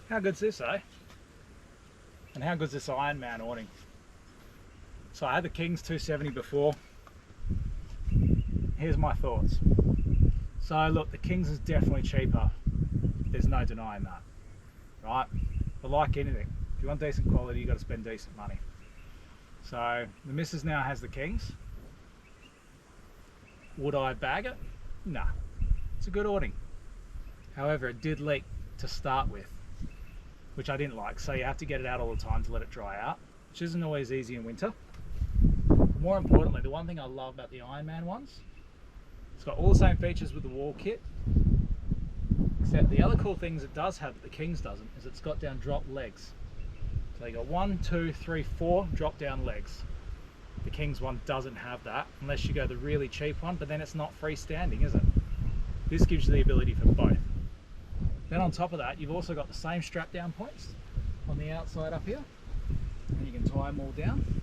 How good's this, eh? And how good's this Ironman awning? So I had the Kings 270 before. Here's my thoughts. So look, the Kings is definitely cheaper. There's no denying that, right? But like anything, if you want decent quality, you got to spend decent money. So the missus now has the Kings. Would I bag it? Nah, it's a good awning. However, it did leak to start with, which I didn't like. So you have to get it out all the time to let it dry out, which isn't always easy in winter. More importantly, the one thing I love about the Ironman ones, it's got all the same features with the wall kit, except the other cool things it does have that the Kings doesn't is it's got down drop legs. So you got 1, 2, 3, 4 drop down legs. The Kings one doesn't have that unless you go the really cheap one, but then it's not freestanding, is it? This gives you the ability for both. Then on top of that, you've also got the same strap down points on the outside up here, and you can tie them all down.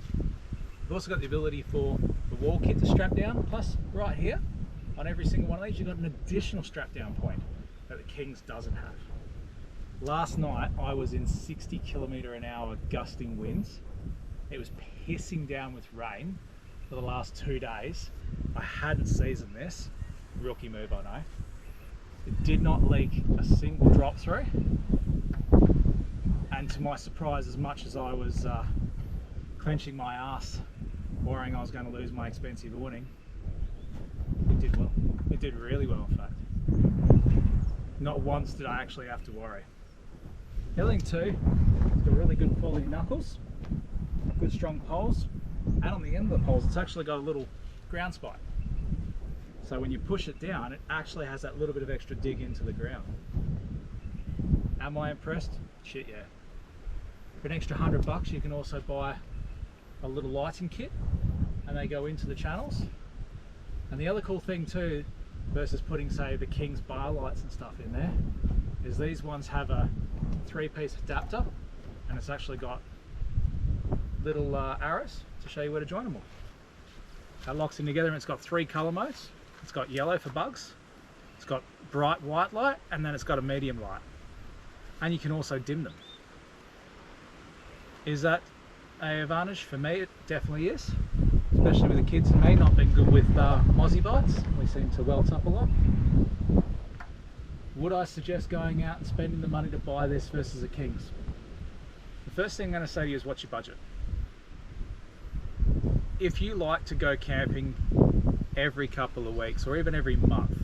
You've also got the ability for the wall kit to strap down, plus right here on every single one of these you've got an additional strap down point that the Kings doesn't have. Last night I was in 60 km/h gusting winds. It was pissing down with rain for the last 2 days. I hadn't seasoned this. Rookie move, I know. It did not leak a single drop through. And to my surprise, as much as I was clenching my ass, worrying I was going to lose my expensive awning, it did well. It did really well, in fact. Not once did I actually have to worry. The other thing too, it's got really good quality knuckles, good strong poles, and on the end of the poles it's actually got a little ground spike. So when you push it down, it actually has that little bit of extra dig into the ground. Am I impressed? Shit, yeah. For an extra $100 you can also buy a little lighting kit and they go into the channels. And the other cool thing too, versus putting say the Kings bar lights and stuff in there, is these ones have a 3-piece adapter and it's actually got little arrows to show you where to join them all. That locks them together and it's got 3 colour modes. It's got yellow for bugs, it's got bright white light, and then it's got a medium light. And you can also dim them. Is that an advantage? For me it definitely is, especially with the kids and me not being good with Aussie bites. We seem to welt up a lot. Would I suggest going out and spending the money to buy this versus a Kings? The first thing I'm going to say to you is, what's your budget? If you like to go camping every couple of weeks or even every month,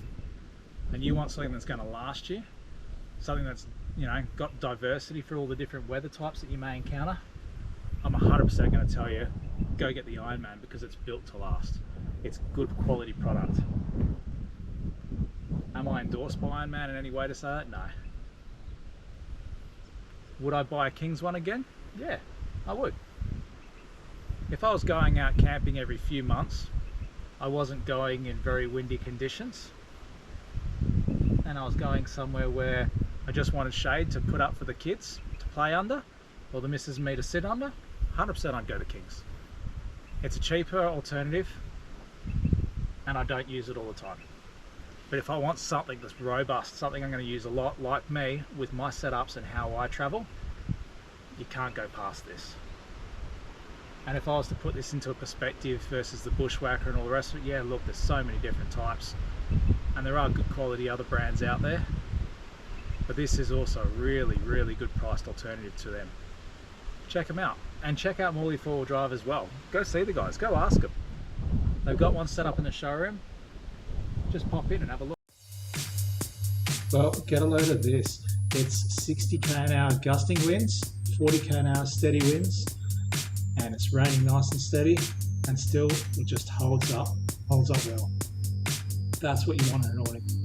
and you want something that's going to last you, something that's, you know, got diversity for all the different weather types that you may encounter, I'm 100% going to tell you, go get the Ironman, because it's built to last. It's good quality product. Am I endorsed by Ironman in any way to say that? No. Would I buy a Kings one again? Yeah, I would. If I was going out camping every few months, I wasn't going in very windy conditions, and I was going somewhere where I just wanted shade to put up for the kids to play under, or the missus and me to sit under, 100% I'd go to Kings. It's a cheaper alternative and I don't use it all the time. But if I want something that's robust, something I'm going to use a lot, like me, with my setups and how I travel, you can't go past this. And if I was to put this into a perspective versus the Bushwhacker and all the rest of it, yeah, look, there's so many different types and there are good quality other brands out there, but this is also a really, really good priced alternative to them. Check them out, and check out Morley 4-wheel drive as well. Go see the guys, go ask them. They've got one set up in the showroom. Just pop in and have a look. Well, get a load of this. It's 60 km/h gusting winds, 40 km/h steady winds, and it's raining nice and steady, and still it just holds up well. That's what you want in an awning.